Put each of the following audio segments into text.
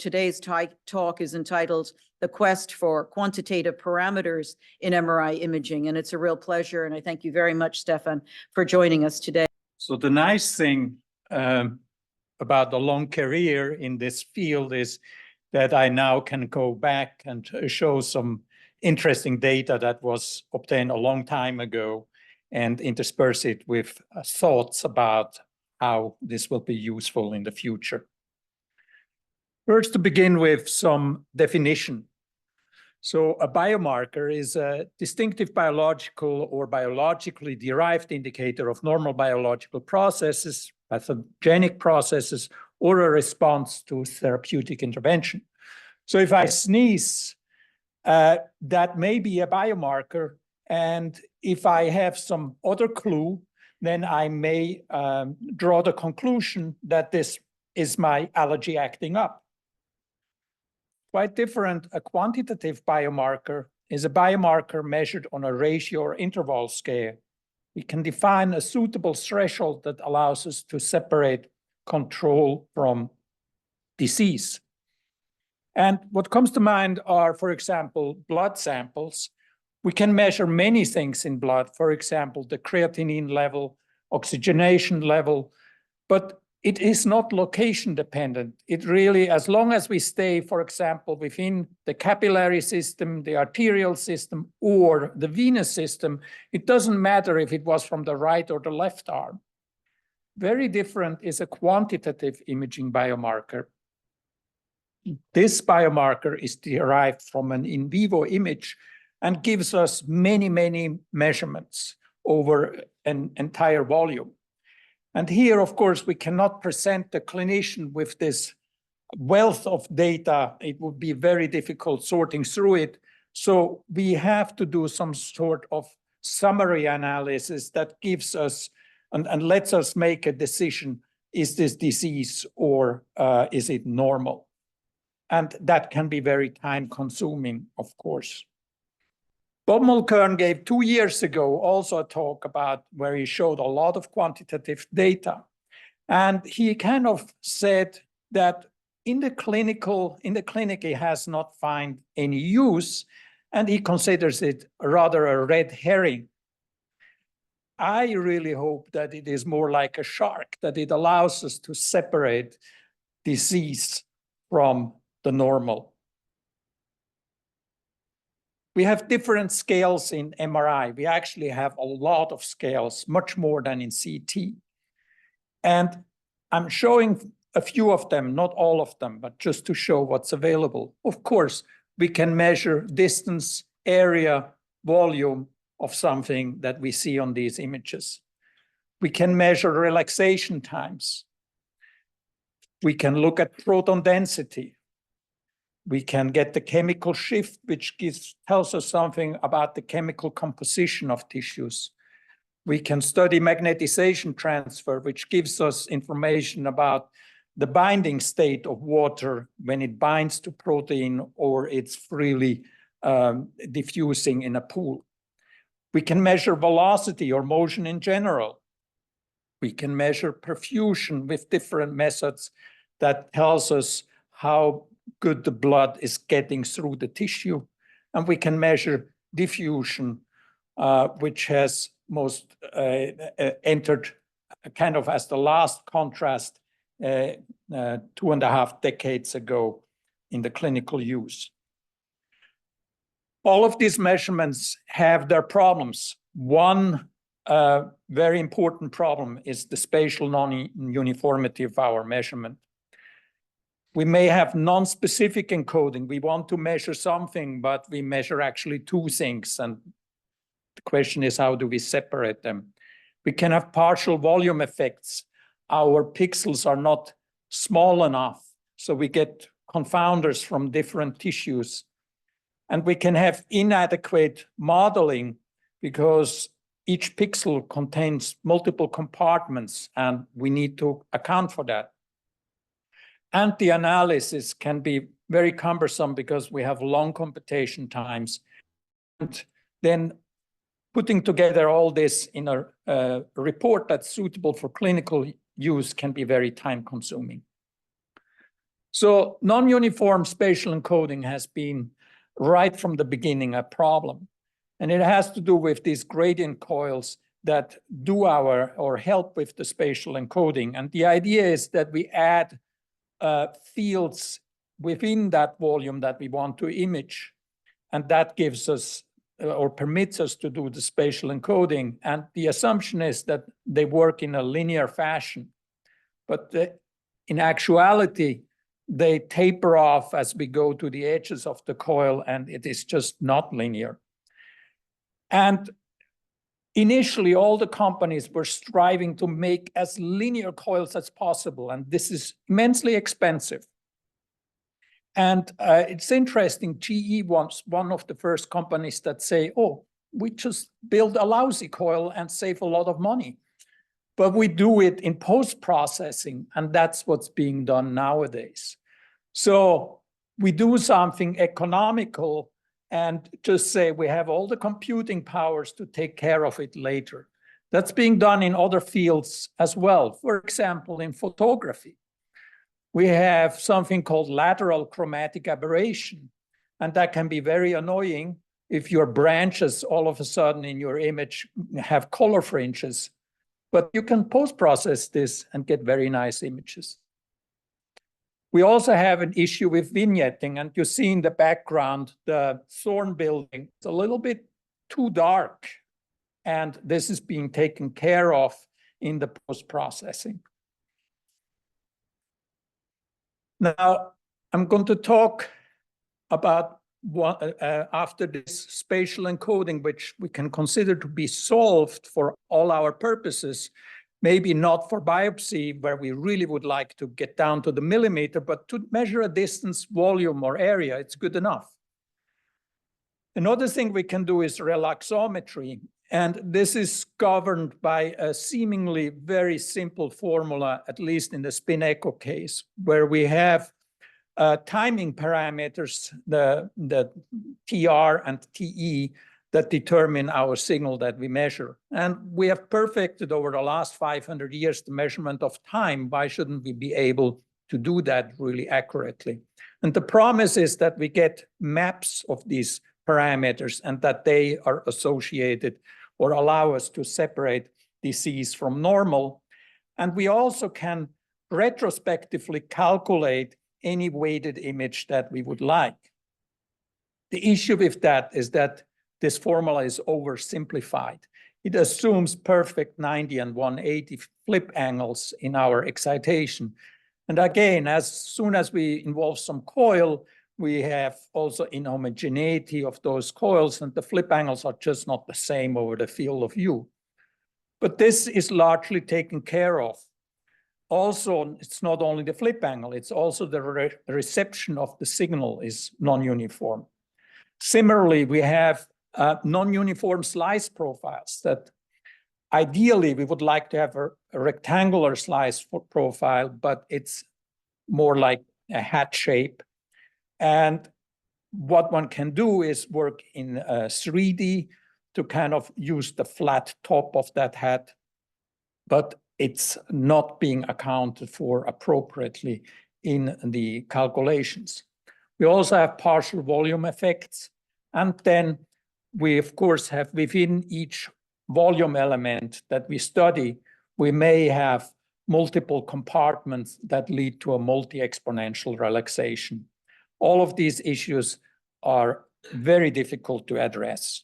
Today's talk is entitled The Quest for Quantitative Parameters in MRI Imaging, and it's a real pleasure, and I thank you very much, Stephan, for joining us today. So the nice thing about the long career in this field is that I now can go back and show some interesting data that was obtained a long time ago and intersperse it with thoughts about how this will be useful in the future. First, to begin with some definition. So a biomarker is a distinctive biological or biologically derived indicator of normal biological processes, pathogenic processes, or a response to therapeutic intervention. So if I sneeze, that may be a biomarker. And if I have some other clue, then I may draw the conclusion that this is my allergy acting up. Quite different, a quantitative biomarker is a biomarker measured on a ratio or interval scale. We can define a suitable threshold that allows us to separate control from disease. And what comes to mind are, for example, blood samples. We can measure many things in blood, for example, the creatinine level, oxygenation level, but it is not location dependent. It really, as long as we stay, for example, within the capillary system, the arterial system, or the venous system, it doesn't matter if it was from the right or the left arm. Very different is a quantitative imaging biomarker. This biomarker is derived from an in vivo image and gives us many, many measurements over an entire volume. And here, of course, we cannot present the clinician with this wealth of data. It would be very difficult sorting through it. So we have to do some sort of summary analysis that gives us and lets us make a decision, is this disease or is it normal? And that can be very time consuming, of course. Bob Mulkern gave 2 years ago also a talk about where he showed a lot of quantitative data. And he kind of said that in the clinic, he has not found any use, and he considers it rather a red herring. I really hope that it is more like a shark, that it allows us to separate disease from the normal. We have different scales in MRI. We actually have a lot of scales, much more than in CT. And I'm showing a few of them, not all of them, but just to show what's available. Of course, we can measure distance, area, volume of something that we see on these images. We can measure relaxation times. We can look at proton density. We can get the chemical shift, which tells us something about the chemical composition of tissues. We can study magnetization transfer, which gives us information about the binding state of water when it binds to protein or it's freely diffusing in a pool. We can measure velocity or motion in general. We can measure perfusion with different methods that tells us how good the blood is getting through the tissue. And we can measure diffusion, which has most entered kind of as the last contrast 2.5 decades ago in the clinical use. All of these measurements have their problems. One very important problem is the spatial non-uniformity of our measurement. We may have non-specific encoding. We want to measure something, but we measure actually two things. And the question is, how do we separate them? We can have partial volume effects. Our pixels are not small enough, so we get confounders from different tissues. And we can have inadequate modeling because each pixel contains multiple compartments, and we need to account for that. And the analysis can be very cumbersome because we have long computation times. And then putting together all this in a report that's suitable for clinical use can be very time consuming. So non-uniform spatial encoding has been right from the beginning a problem. And it has to do with these gradient coils that do or help with the spatial encoding. And the idea is that we add fields within that volume that we want to image. And that gives us or permits us to do the spatial encoding. And the assumption is that they work in a linear fashion. But in actuality, they taper off as we go to the edges of the coil, and it is just not linear. And initially, all the companies were striving to make as linear coils as possible, and this is immensely expensive. And it's interesting, GE was one of the first companies that say, oh, we just build a lousy coil and save a lot of money. But we do it in post-processing, and that's what's being done nowadays. So we do something economical and just say we have all the computing powers to take care of it later. That's being done in other fields as well. For example, in photography, we have something called lateral chromatic aberration, and that can be very annoying if your branches all of a sudden in your image have color fringes. But you can post-process this and get very nice images. We also have an issue with vignetting, and you see in the background the Thorn building. It's a little bit too dark, and this is being taken care of in the post-processing. Now, I'm going to talk about after this spatial encoding, which we can consider to be solved for all our purposes, maybe not for biopsy, where we really would like to get down to the millimeter, but to measure a distance, volume, or area, it's good enough. Another thing we can do is relaxometry, and this is governed by a seemingly very simple formula, at least in the spin echo case, where we have timing parameters, the TR and TE, that determine our signal that we measure. And we have perfected over the last 500 years the measurement of time. Why shouldn't we be able to do that really accurately? And the promise is that we get maps of these parameters and that they are associated or allow us to separate disease from normal. And we also can retrospectively calculate any weighted image that we would like. The issue with that is that this formula is oversimplified. It assumes perfect 90 and 180 flip angles in our excitation. And again, as soon as we involve some coil, we have also inhomogeneity of those coils, and the flip angles are just not the same over the field of view. But this is largely taken care of. Also, it's not only the flip angle, it's also the reception of the signal is non-uniform. Similarly, we have non-uniform slice profiles that ideally we would like to have a rectangular slice profile, but it's more like a hat shape. And what one can do is work in 3D to kind of use the flat top of that hat, but it's not being accounted for appropriately in the calculations. We also have partial volume effects. And then we, of course, have within each volume element that we study, we may have multiple compartments that lead to a multi-exponential relaxation. All of these issues are very difficult to address.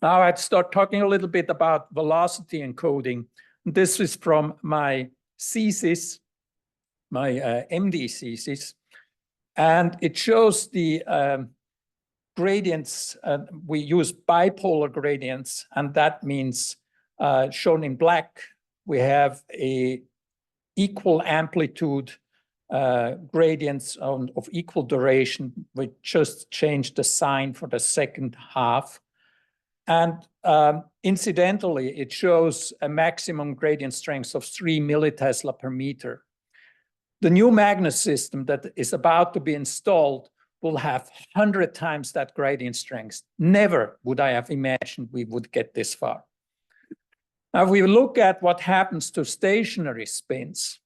Now I'd start talking a little bit about velocity encoding. This is from my thesis, my MD thesis, and it shows the gradients. We use bipolar gradients, and that means shown in black, we have a equal amplitude gradients of equal duration. We just changed the sign for the second half. And incidentally, it shows a maximum gradient strength of 3 millitesla per meter. The new magnet system that is about to be installed will have 100 times that gradient strength. Never would I have imagined we would get this far. Now, if we look at what happens to stationary spins,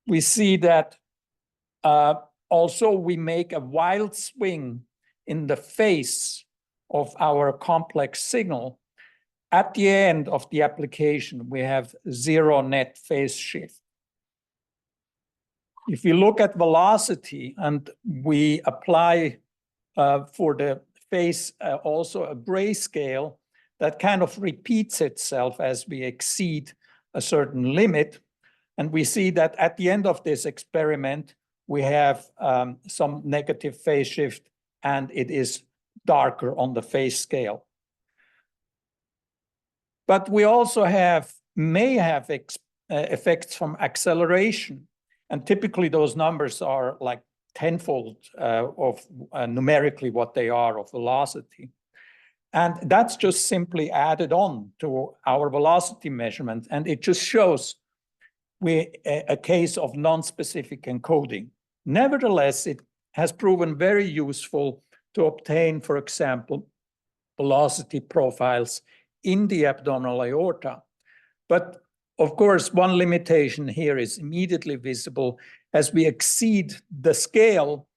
we see that also we make a wild swing in the phase of our complex signal. At the end of the application, we have 0 net phase shift. If you look at velocity and we apply for the phase also a grayscale, that kind of repeats itself as we exceed a certain limit. And we see that at the end of this experiment, we have some negative phase shift, and it is darker on the phase scale. But we also may have effects from acceleration. And typically those numbers are like tenfold of numerically what they are of velocity. And that's just simply added on to our velocity measurement. And it just shows a case of non-specific encoding. Nevertheless, it has proven very useful to obtain, for example, velocity profiles in the abdominal aorta. But of course, one limitation here is immediately visible. As we exceed the scale,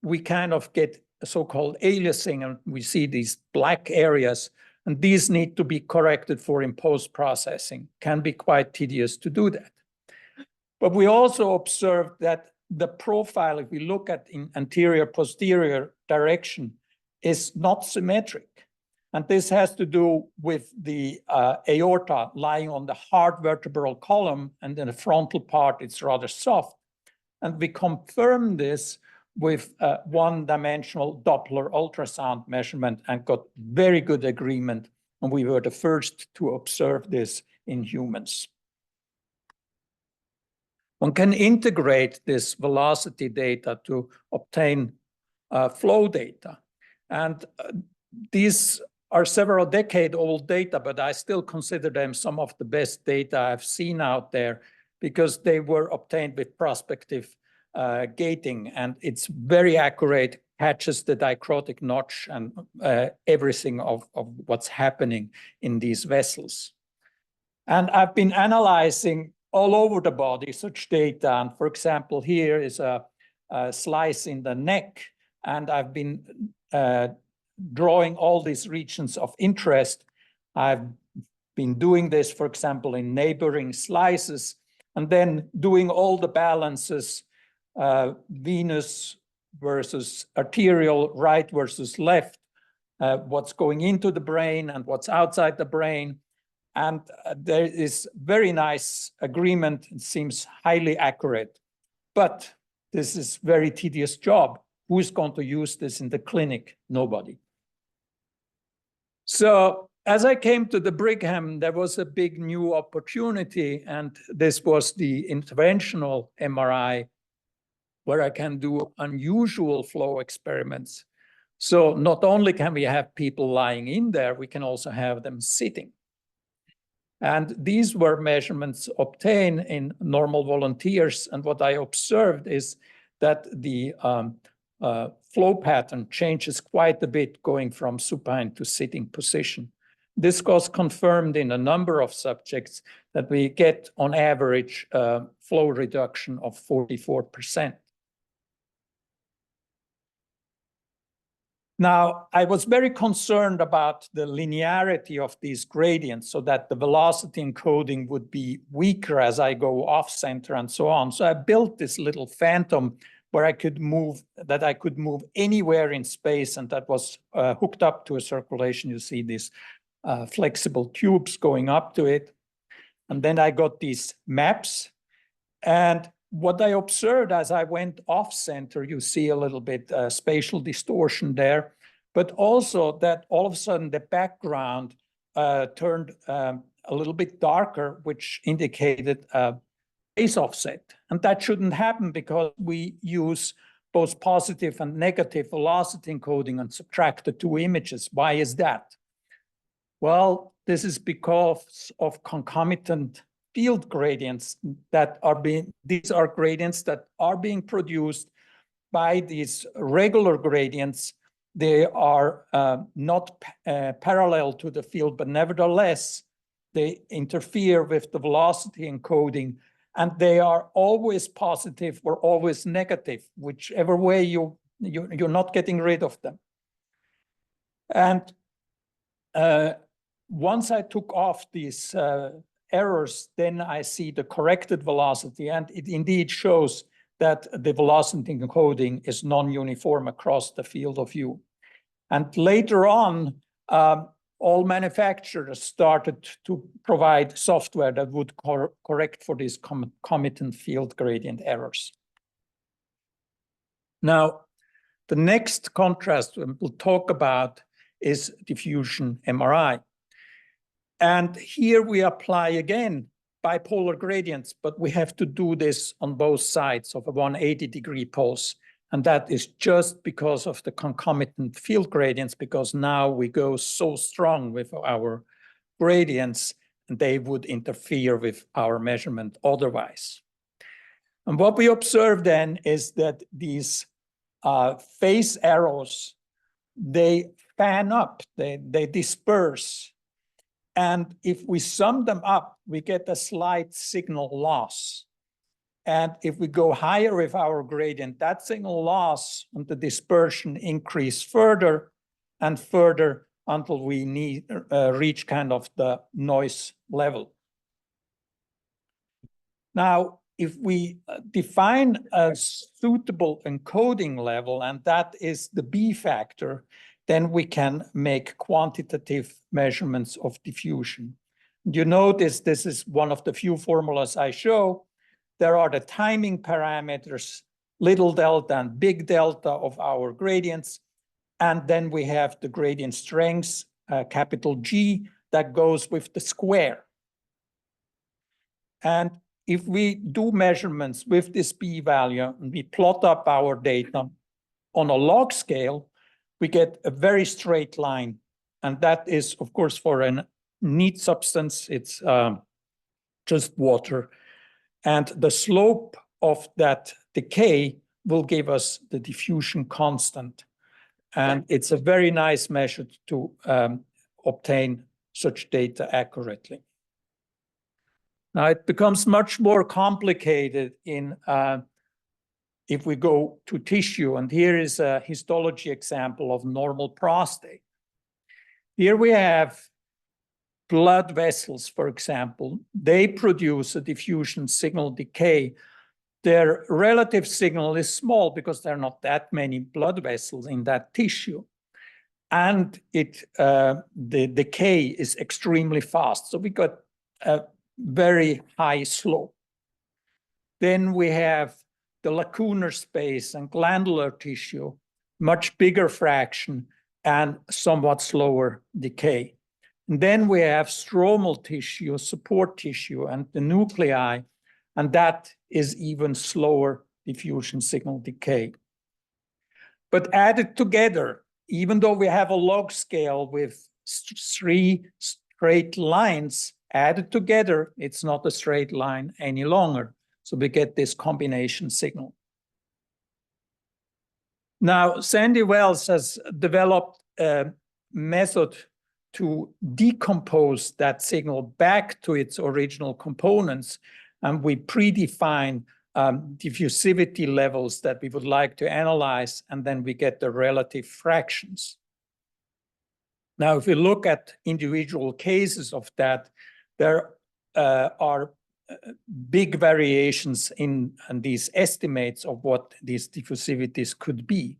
we kind of get so-called aliasing, and we see these black areas, and these need to be corrected for in post-processing. Can be quite tedious to do that. But we also observed that the profile, if we look at in anterior-posterior direction, is not symmetric. And this has to do with the aorta lying on the hard vertebral column, and in the frontal part, it's rather soft. And we confirmed this with one-dimensional Doppler ultrasound measurement and got very good agreement. And we were the first to observe this in humans. One can integrate this velocity data to obtain flow data. And these are several decade-old data, but I still consider them some of the best data I've seen out there because they were obtained with prospective gating, and it's very accurate, catches the dichrotic notch and everything of what's happening in these vessels. And I've been analyzing all over the body such data. And for example, here is a slice in the neck, and I've been drawing all these regions of interest. I've been doing this, for example, in neighboring slices, and then doing all the balances, venous versus arterial, right versus left, what's going into the brain and what's outside the brain. And there is very nice agreement. It seems highly accurate, but this is a very tedious job. Who is going to use this in the clinic? Nobody. So as I came to the Brigham, there was a big new opportunity, and this was the interventional MRI, where I can do unusual flow experiments. So not only can we have people lying in there, we can also have them sitting. And these were measurements obtained in normal volunteers. And what I observed is that the flow pattern changes quite a bit going from supine to sitting position. This was confirmed in a number of subjects that we get on average flow reduction of 44%. Now, I was very concerned about the linearity of these gradients so that the velocity encoding would be weaker as I go off center and so on. So I built this little phantom where I could move anywhere in space, and that was hooked up to a circulation. You see these flexible tubes going up to it. And then I got these maps. And what I observed as I went off center, you see a little bit spatial distortion there, but also that all of a sudden the background turned a little bit darker, which indicated phase offset. And that shouldn't happen because we use both positive and negative velocity encoding and subtract the two images. Why is that? Well, this is because of concomitant field gradients that are these are gradients that are being produced by these regular gradients. They are not parallel to the field, but nevertheless, they interfere with the velocity encoding and they are always positive or always negative, whichever way you're not getting rid of them. And once I took off these errors, then I see the corrected velocity, and it indeed shows that the velocity encoding is non-uniform across the field of view. And later on, all manufacturers started to provide software that would correct for these concomitant field gradient errors. Now, the next contrast we'll talk about is diffusion MRI. And here we apply again bipolar gradients, but we have to do this on both sides of a 180-degree pulse. And that is just because of the concomitant field gradients, because now we go so strong with our gradients, and they would interfere with our measurement otherwise. And what we observe then is that these phase arrows, they fan up, they disperse. And if we sum them up, we get a slight signal loss. And if we go higher with our gradient, that signal loss and the dispersion increase further and further until we reach kind of the noise level. Now, if we define a suitable encoding level, and that is the B factor, then we can make quantitative measurements of diffusion. You notice this is one of the few formulas I show. There are the timing parameters, little delta and big delta of our gradients. And then we have the gradient strength, capital G, that goes with the square. And if we do measurements with this p-value and we plot up our data on a log scale, we get a very straight line. And that is, of course, for a neat substance, it's just water. And the slope of that decay will give us the diffusion constant. And it's a very nice measure to obtain such data accurately. Now, it becomes much more complicated if we go to tissue. And here is a histology example of normal prostate. Here we have blood vessels, for example. They produce a diffusion signal decay. Their relative signal is small because there are not that many blood vessels in that tissue. And the decay is extremely fast. So we got a very high slope. Then we have the lacunar space and glandular tissue, much bigger fraction and somewhat slower decay. And then we have stromal tissue, support tissue, and the nuclei, and that is even slower diffusion signal decay. But added together, even though we have a log scale with 3 straight lines, added together, it's not a straight line any longer. So we get this combination signal. Now, Sandy Wells has developed a method to decompose that signal back to its original components. And we predefine diffusivity levels that we would like to analyze, and then we get the relative fractions. Now, if we look at individual cases of that, there are big variations in these estimates of what these diffusivities could be.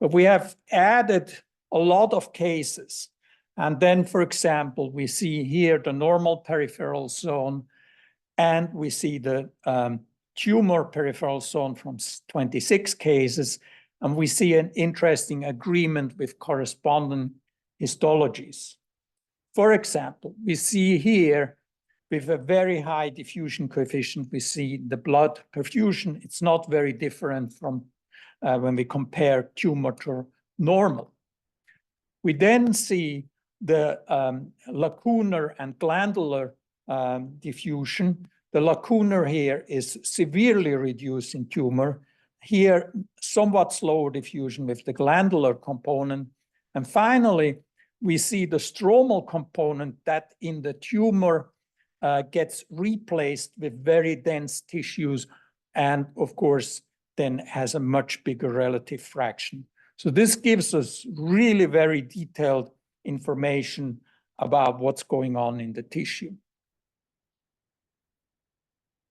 But we have added a lot of cases. And then, for example, we see here the normal peripheral zone, and we see the tumor peripheral zone from 26 cases, and we see an interesting agreement with corresponding histologies. For example, we see here with a very high diffusion coefficient, we see the blood perfusion. It's not very different from when we compare tumor to normal. We then see the lacunar and glandular diffusion. The lacunar here is severely reduced in tumor. Here, somewhat slower diffusion with the glandular component. And finally, we see the stromal component that in the tumor gets replaced with very dense tissues, and of course, then has a much bigger relative fraction. So this gives us really very detailed information about what's going on in the tissue.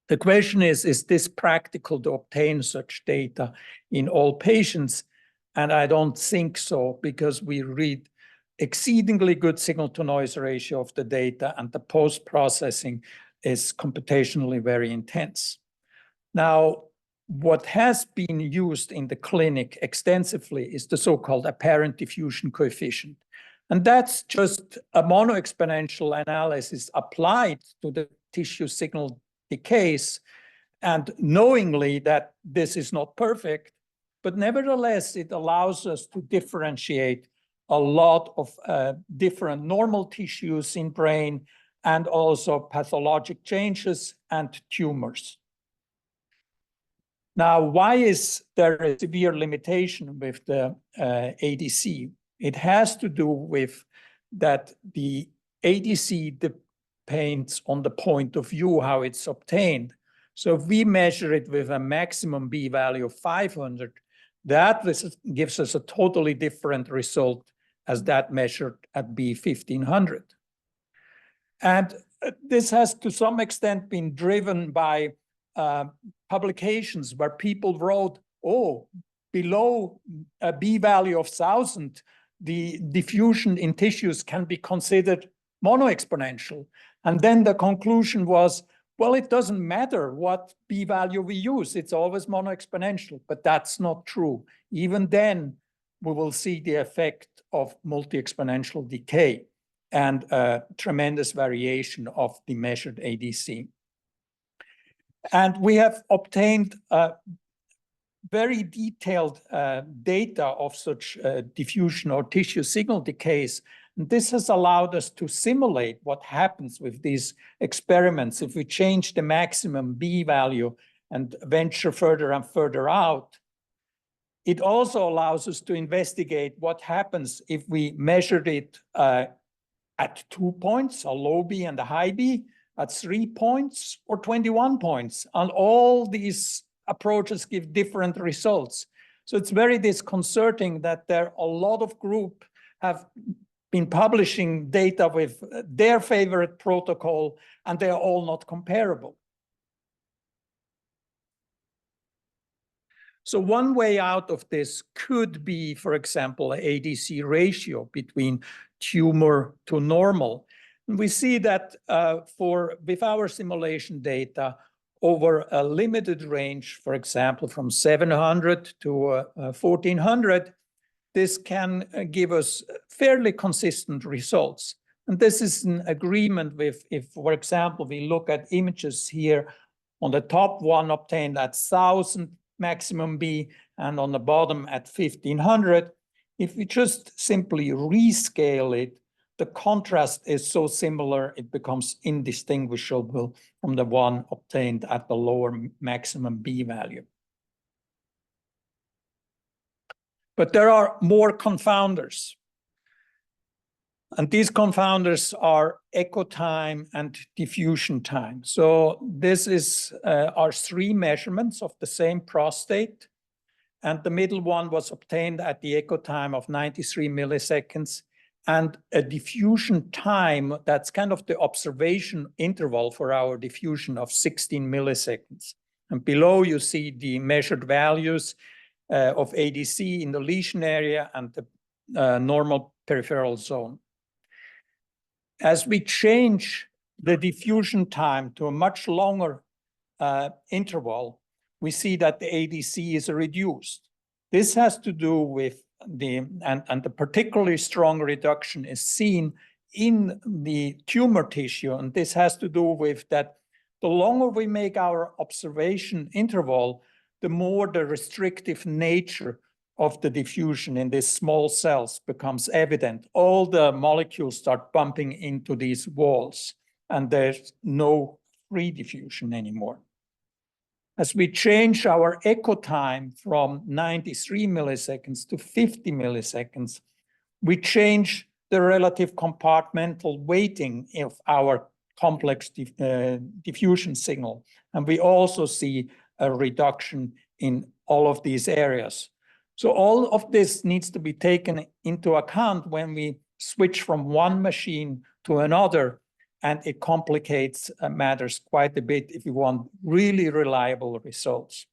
The question is this practical to obtain such data in all patients? And I don't think so, because we read exceedingly good signal-to-noise ratio of the data, and the post-processing is computationally very intense. Now, what has been used in the clinic extensively is the so-called apparent diffusion coefficient. And that's just a mono-exponential analysis applied to the tissue signal decays, and knowingly that this is not perfect, but nevertheless, it allows us to differentiate a lot of different normal tissues in brain and also pathologic changes and tumors. Now, why is there a severe limitation with the ADC? It has to do with that the ADC depends on the point of view how it's obtained. So if we measure it with a maximum B value of 500, that gives us a totally different result as that measured at B 1500. And this has to some extent been driven by publications where people wrote, oh, below a B value of 1000, the diffusion in tissues can be considered mono-exponential. And then the conclusion was, well, it doesn't matter what B value we use, it's always mono-exponential, but that's not true. Even then, we will see the effect of multi-exponential decay and tremendous variation of the measured ADC. And we have obtained very detailed data of such diffusion or tissue signal decays. And this has allowed us to simulate what happens with these experiments if we change the maximum B value and venture further and further out. It also allows us to investigate what happens if we measured it at 2 points, a low B and a high B, at 3 points or 21 points. And all these approaches give different results. So it's very disconcerting that there are a lot of groups have been publishing data with their favorite protocol, and they are all not comparable. So one way out of this could be, for example, an ADC ratio between tumor to normal. And we see that with our simulation data over a limited range, for example, from 700 to 1400, this can give us fairly consistent results. And this is an agreement with, if, for example, we look at images here on the top one obtained at 1000 maximum B and on the bottom at 1500. If we just simply rescale it, the contrast is so similar, it becomes indistinguishable from the one obtained at the lower maximum B value. But there are more confounders. And these confounders are echo time and diffusion time. So this is our 3 measurements of the same prostate. And the middle one was obtained at the echo time of 93 milliseconds. And a diffusion time, that's kind of the observation interval for our diffusion of 16 milliseconds. And below you see the measured values of ADC in the lesion area and the normal peripheral zone. As we change the diffusion time to a much longer interval, we see that the ADC is reduced. This has to do with and the particularly strong reduction is seen in the tumor tissue. And this has to do with that the longer we make our observation interval, the more the restrictive nature of the diffusion in these small cells becomes evident. All the molecules start bumping into these walls, and there's no free diffusion anymore. As we change our echo time from 93 milliseconds to 50 milliseconds, we change the relative compartmental weighting of our complex diffusion signal. And we also see a reduction in all of these areas. So all of this needs to be taken into account when we switch from one machine to another, and it complicates matters quite a bit if you want really reliable results.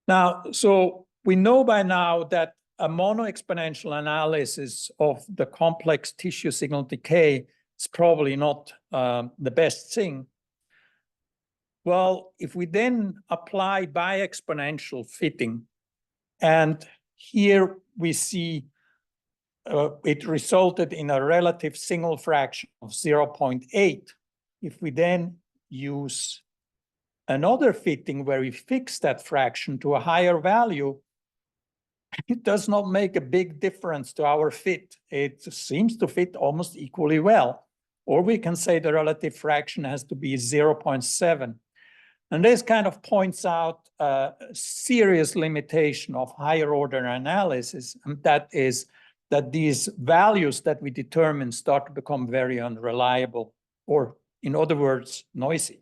Now, so we know by now that a mono-exponential analysis of the complex tissue signal decay is probably not the best thing. Well, if we then apply bi-exponential fitting, and here we see it resulted in a relative single fraction of 0.8. If we then use another fitting where we fix that fraction to a higher value, it does not make a big difference to our fit. It seems to fit almost equally well. Or we can say the relative fraction has to be 0.7. And this kind of points out a serious limitation of higher order analysis, and that is that these values that we determine start to become very unreliable, or in other words, noisy.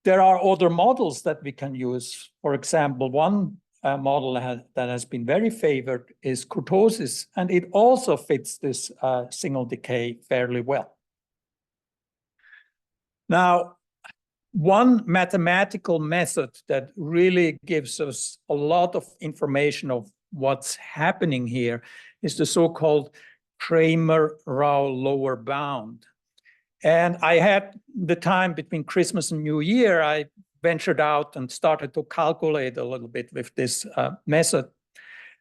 There are other models that we can use. For example, one model that has been very favored is kurtosis, and it also fits this signal decay fairly well. Now, one mathematical method that really gives us a lot of information of what's happening here is the so-called Kramer-Rao lower bound. And I had the time between Christmas and New Year, I ventured out and started to calculate a little bit with this method.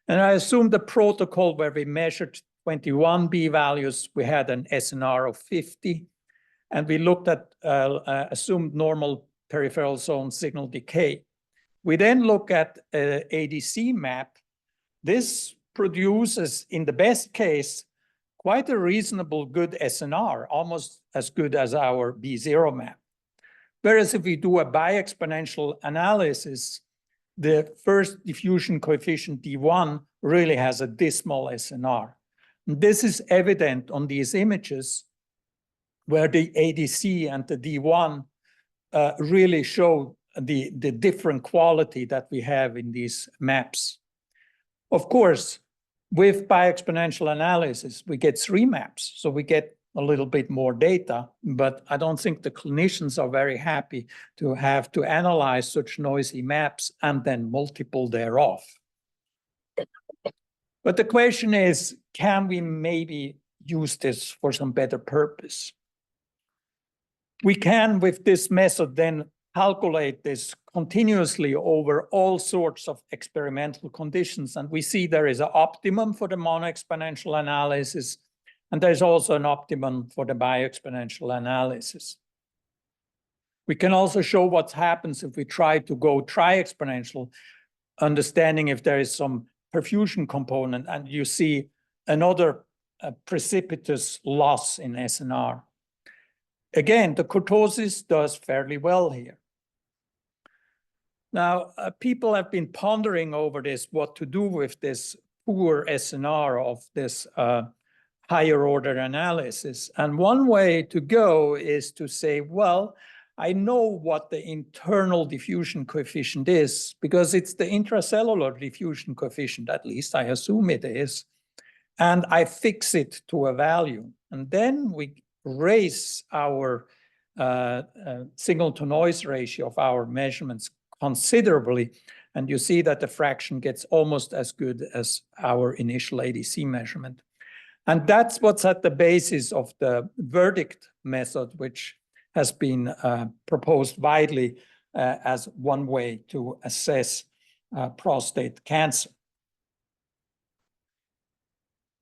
And I assumed the protocol where we measured 21 B values, we had an SNR of 50. And we looked at assumed normal peripheral zone signal decay. We then look at ADC map. This produces, in the best case, quite a reasonable good SNR, almost as good as our B0 map. Whereas if we do a bi-exponential analysis, the first diffusion coefficient D1 really has a dismal SNR. And this is evident on these images where the ADC and the D1 really show the different quality that we have in these maps. Of course, with bi-exponential analysis, we get 3 maps, so we get a little bit more data, but I don't think the clinicians are very happy to have to analyze such noisy maps and then multiple thereof. But the question is, can we maybe use this for some better purpose? We can, with this method, then calculate this continuously over all sorts of experimental conditions. And we see there is an optimum for the mono-exponential analysis, and there's also an optimum for the bi-exponential analysis. We can also show what happens if we try to go tri-exponential, understanding if there is some perfusion component, and you see another precipitous loss in SNR. Again, the kurtosis does fairly well here. Now, people have been pondering over this, what to do with this poor SNR of this higher order analysis. And one way to go is to say, well, I know what the internal diffusion coefficient is because it's the intracellular diffusion coefficient, at least I assume it is, and I fix it to a value. And then we raise our signal to noise ratio of our measurements considerably, and you see that the fraction gets almost as good as our initial ADC measurement. And that's what's at the basis of the verdict method, which has been proposed widely as one way to assess prostate cancer.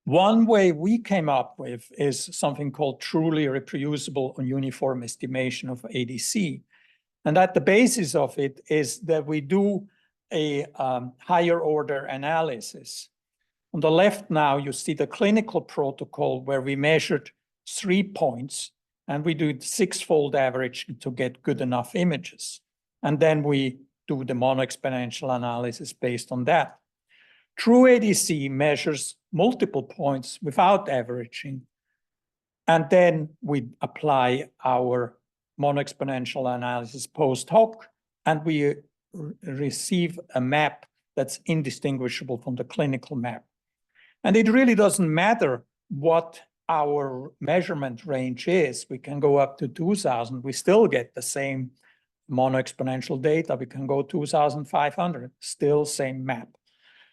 One way we came up with is something called truly reproducible or uniform estimation of ADC. And at the basis of it is that we do a higher order analysis. On the left now, you see the clinical protocol where we measured 3 points and we do 6-fold average to get good enough images. And then we do the mono-exponential analysis based on that. True ADC measures multiple points without averaging. And then we apply our mono-exponential analysis post hoc, and we receive a map that's indistinguishable from the clinical map. And it really doesn't matter what our measurement range is. We can go up to 2000, we still get the same mono-exponential data. We can go 2500, still same map.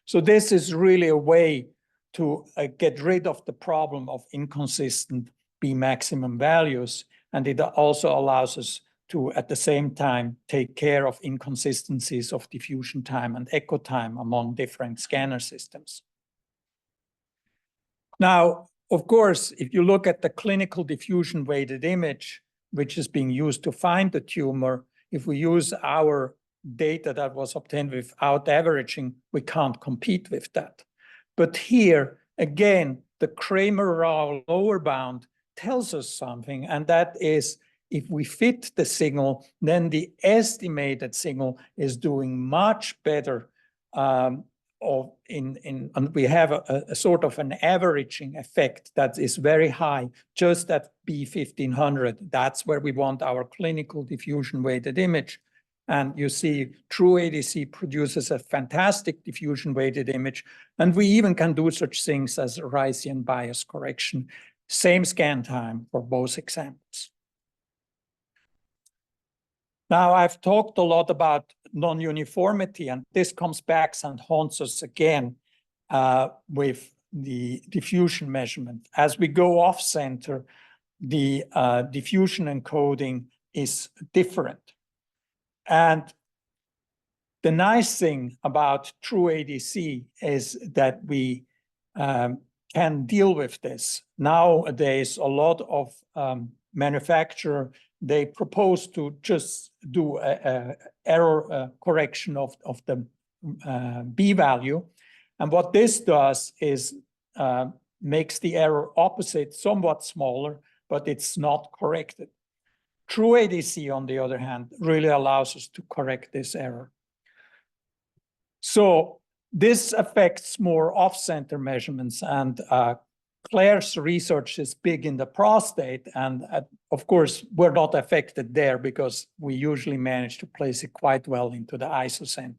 So this is really a way to get rid of the problem of inconsistent B maximum values. And it also allows us to, at the same time, take care of inconsistencies of diffusion time and echo time among different scanner systems. Now, of course, if you look at the clinical diffusion weighted image, which is being used to find the tumor, if we use our data that was obtained without averaging, we can't compete with that. But here, again, the Kramer-Rao lower bound tells us something, and that is if we fit the signal, then the estimated signal is doing much better. And we have a sort of an averaging effect that is very high, just at B1500. That's where we want our clinical diffusion weighted image. And you see TrueADC produces a fantastic diffusion weighted image. And we even can do such things as Bayesian bias correction. Same scan time for both examples. Now, I've talked a lot about non-uniformity, and this comes back and haunts us again with the diffusion measurement. As we go off-center, the diffusion encoding is different. And the nice thing about TrueADC is that we can deal with this. Nowadays, a lot of manufacturers, they propose to just do a error correction of the B value. And what this does is makes the error opposite somewhat smaller, but it's not corrected. TrueADC, on the other hand, really allows us to correct this error. So this affects more off-center measurements, and Claire's research is big in the prostate, and of course, we're not affected there because we usually manage to place it quite well into the isocenter.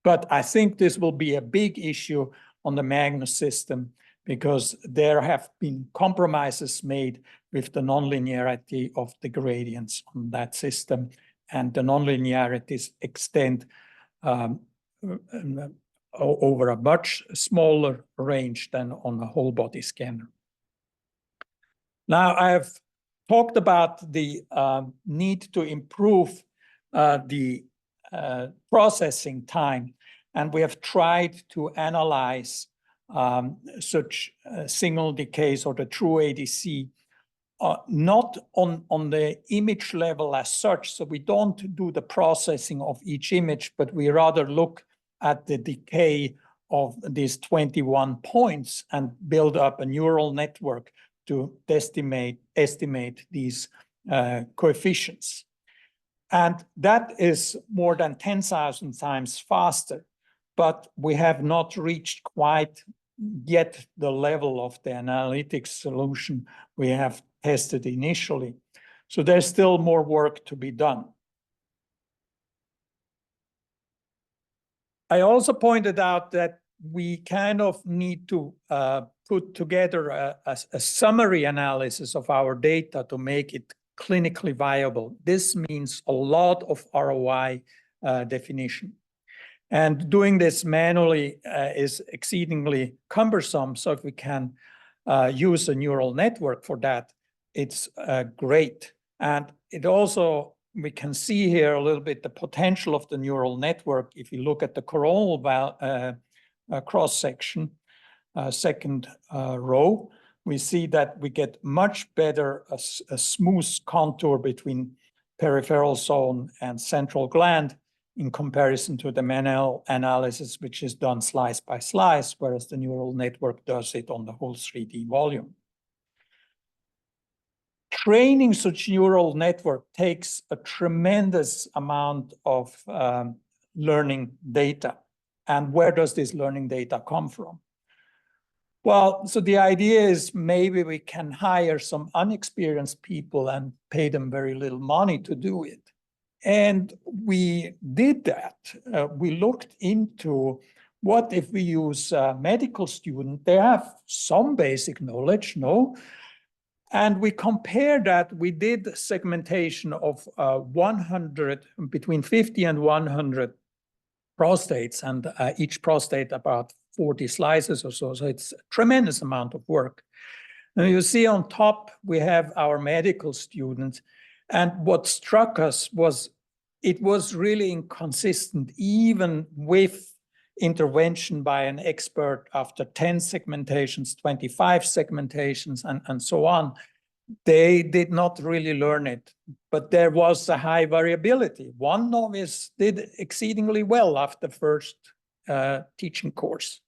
But I think this will be a big issue on the Magnus system because there have been compromises made with the nonlinearity of the gradients on that system, and the nonlinearities extend over a much smaller range than on a whole body scanner. Now, I've talked about the need to improve the processing time, and we have tried to analyze such signal decays or the TrueADC not on the image level as such. So we don't do the processing of each image, but we rather look at the decay of these 21 points and build up a neural network to estimate these coefficients. And that is more than 10,000 times faster, but we have not reached quite yet the level of the analytics solution we have tested initially. So there's still more work to be done. I also pointed out that we kind of need to put together a summary analysis of our data to make it clinically viable. This means a lot of ROI definition. And doing this manually is exceedingly cumbersome. So if we can use a neural network for that, it's great. And it also, we can see here a little bit the potential of the neural network. If you look at the coronal cross-section, second row, we see that we get much better a smooth contour between peripheral zone and central gland in comparison to the manual analysis, which is done slice by slice, whereas the neural network does it on the whole 3D volume. Training such neural network takes a tremendous amount of learning data. And where does this learning data come from? Well, so the idea is maybe we can hire some unexperienced people and pay them very little money to do it. And we did that. We looked into what if we use a medical student. They have some basic knowledge, no? And we compared that. We did segmentation of 100, between 50 and 100 prostates, and each prostate about 40 slices or so. So it's a tremendous amount of work. And you see on top, we have our medical students. And what struck us was it was really inconsistent, even with intervention by an expert after 10 segmentations, 25 segmentations, and so on. They did not really learn it, but there was a high variability. One novice did exceedingly well after first teaching course,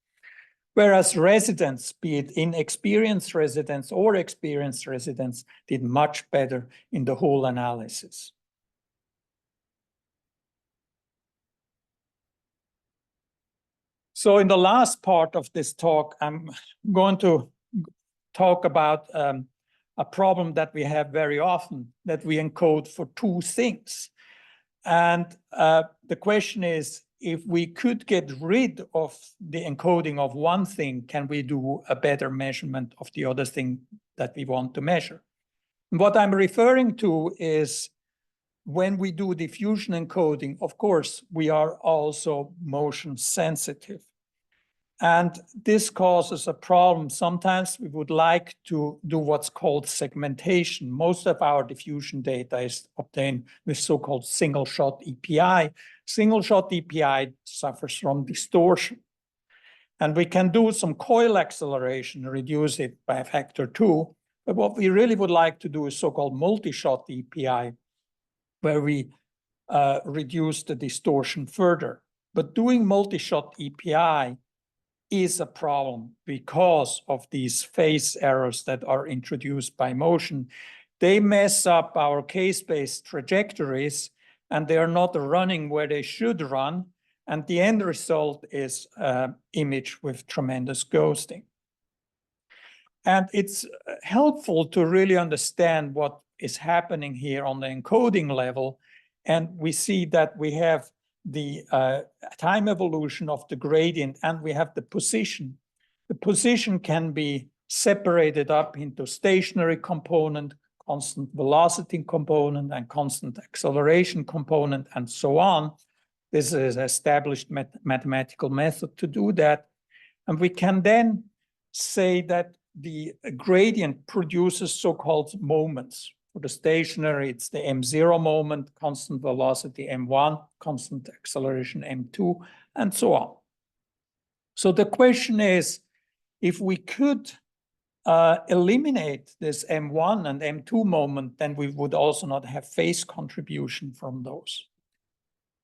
whereas residents, be it inexperienced residents or experienced residents, did much better in the whole analysis. So in the last part of this talk, I'm going to talk about a problem that we have very often, that we encode for two things. And the question is, if we could get rid of the encoding of one thing, can we do a better measurement of the other thing that we want to measure? And what I'm referring to is when we do diffusion encoding, of course, we are also motion sensitive. And this causes a problem. Sometimes we would like to do what's called segmentation. Most of our diffusion data is obtained with so-called single-shot EPI. Single-shot EPI suffers from distortion. And we can do some coil acceleration, reduce it by a factor 2. But what we really would like to do is so-called multi-shot EPI, where we reduce the distortion further. But doing multi-shot EPI is a problem because of these phase errors that are introduced by motion. They mess up our case-based trajectories, and they are not running where they should run. And the end result is an image with tremendous ghosting. And it's helpful to really understand what is happening here on the encoding level. And we see that we have the time evolution of the gradient, and we have the position. The position can be separated up into stationary component, constant velocity component, and constant acceleration component, and so on. This is an established mathematical method to do that. And we can then say that the gradient produces so-called moments. For the stationary, it's the m0 moment, constant velocity m1, constant acceleration m2, and so on. So the question is, if we could eliminate this m1 and m2 moment, then we would also not have phase contribution from those.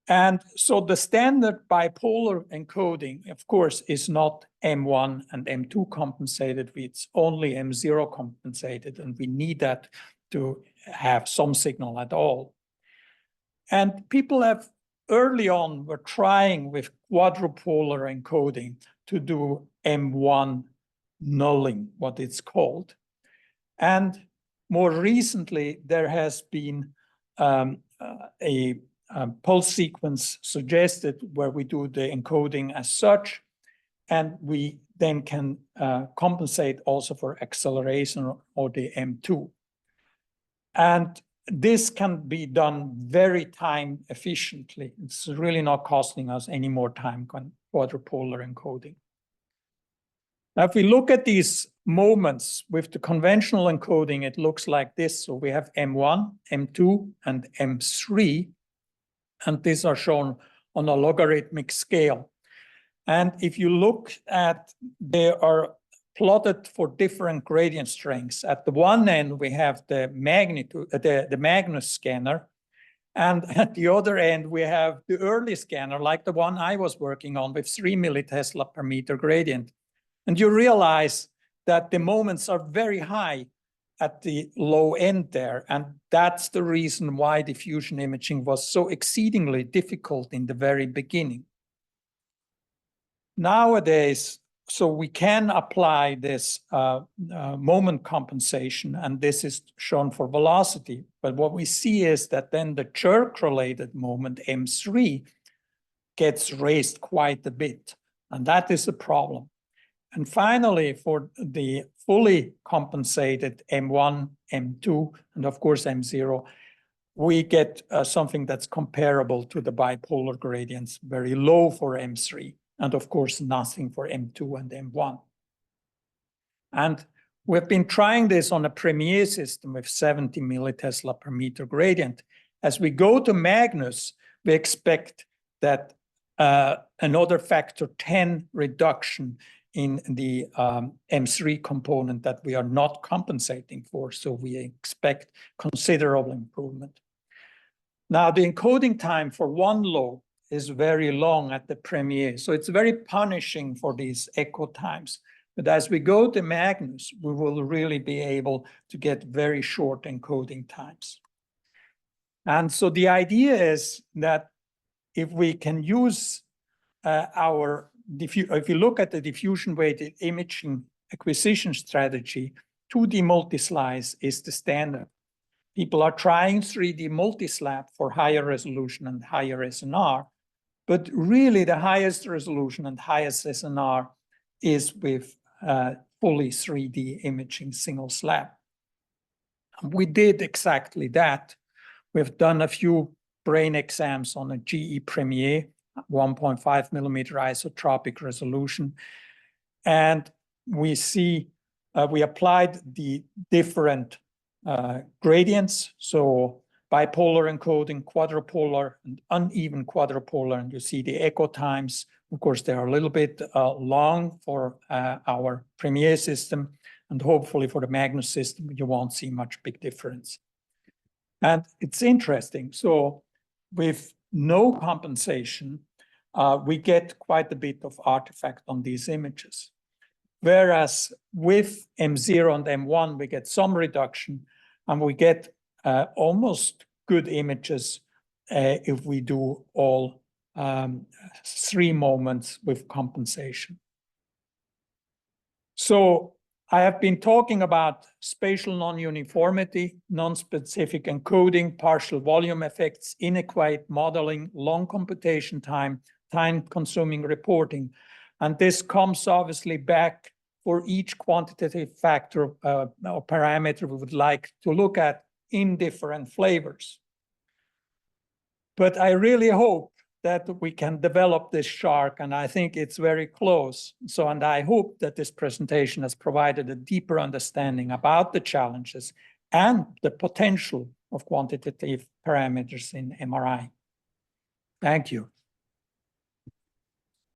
And so the standard bipolar encoding, of course, is not m1 and m2 compensated. It's only m0 compensated, and we need that to have some signal at all. And people have early on were trying with quadrupolar encoding to do M1 nulling, what it's called. And more recently, there has been a pulse sequence suggested where we do the encoding as such, and we then can compensate also for acceleration or the M2. And this can be done very time efficiently. It's really not costing us any more time than quadrupolar encoding. Now, if we look at these moments with the conventional encoding, it looks like this. So we have M1, M2, and M3, and these are shown on a logarithmic scale. And if you look at, they are plotted for different gradient strengths. At the one end, we have the magnitude, the Magnus scanner. And at the other end, we have the early scanner, like the one I was working on with 3 millitesla per meter gradient. And you realize that the moments are very high at the low end there. And that's the reason why diffusion imaging was so exceedingly difficult in the very beginning. Nowadays, so we can apply this moment compensation, and this is shown for velocity. But what we see is that then the jerk-related moment, M3, gets raised quite a bit, and that is a problem. And finally, for the fully compensated M1, M2, and of course M0, we get something that's comparable to the bipolar gradients, very low for M3. And of course, nothing for M2 and M1. And we've been trying this on a Premier system with 70 millitesla per meter gradient. As we go to Magnus, we expect that another factor 10 reduction in the M3 component that we are not compensating for. So we expect considerable improvement. Now, the encoding time for one lobe is very long at the Premier. So it's very punishing for these echo times. But as we go to Magnus, we will really be able to get very short encoding times. And so the idea is that if we can use if you look at the diffusion-weighted imaging acquisition strategy, 2D multislice is the standard. People are trying 3D multislab for higher resolution and higher SNR, but really the highest resolution and highest SNR is with fully 3D imaging single slab. We did exactly that. We've done a few brain exams on a GE Premier, 1.5 millimeter isotropic resolution. And we see, we applied the different gradients. So bipolar encoding, quadrupolar, and uneven quadrupolar. And you see the echo times. Of course, they are a little bit long for our Premier system. And hopefully for the Magnus system, you won't see much big difference. And it's interesting. So with no compensation, we get quite a bit of artifact on these images. Whereas with M0 and M1, we get some reduction, and we get almost good images if we do all 3 moments with compensation. So I have been talking about spatial non-uniformity, non-specific encoding, partial volume effects, inequate modeling, long computation time, time-consuming reporting. And this comes obviously back for each quantitative factor or parameter we would like to look at in different flavors. But I really hope that we can develop this shark, and I think it's very close. So, and I hope that this presentation has provided a deeper understanding about the challenges and the potential of quantitative parameters in MRI. Thank you.